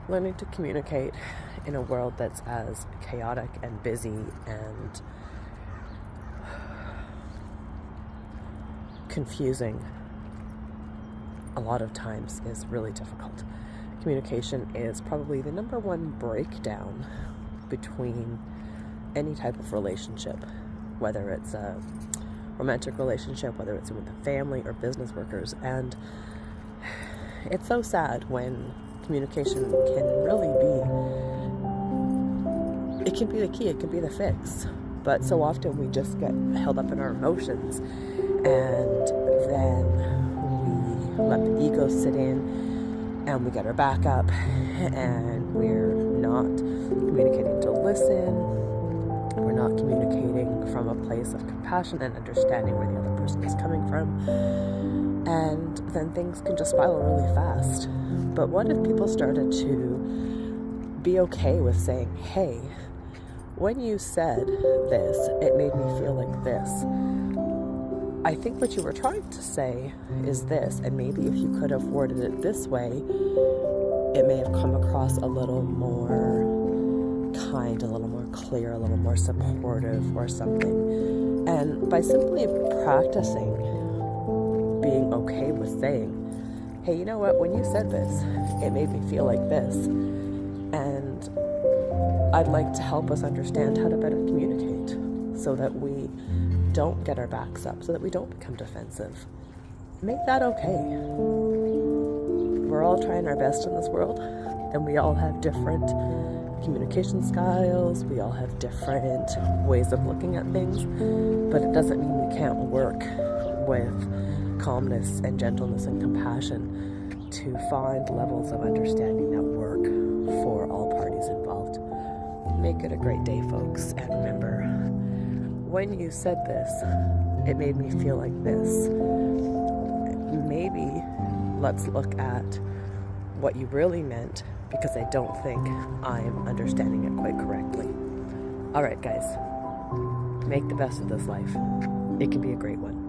learning to communicate in a world that's as chaotic and busy and confusing a lot of times is really difficult. Communication is probably the number one breakdown between any type of relationship, whether it's a romantic relationship, whether it's with a family or business workers. And it's so sad when communication can really be, it can be the key, it can be the fix. But so often we just get held up in our emotions, and then we let the ego sit in, and we get our back up, and we're not communicating to listen. We're not communicating from a place of compassion and understanding where the other person is coming from. And then things can just spiral really fast. But what if people started to be okay with saying, hey, when you said this, it made me feel like this. I think what you were trying to say is this, and maybe if you could have worded it this way, it may have come across a little more kind, a little more clear, a little more supportive or something. And by simply practicing being okay with saying, hey, you know what, when you said this, it made me feel like this. And I'd like to help us understand how to better communicate so that we don't get our backs up, so that we don't become defensive. Make that okay. We're all trying our best in this world, and we all have different communication styles, we all have different ways of looking at things, but it doesn't mean we can't work with calmness and gentleness and compassion to find levels of understanding that work for all parties involved. Make it a great day, folks, and remember, when you said this, it made me feel like this. Maybe let's look at what you really meant, because I don't think I'm understanding it quite correctly. All right, guys, make the best of this life. It can be a great one.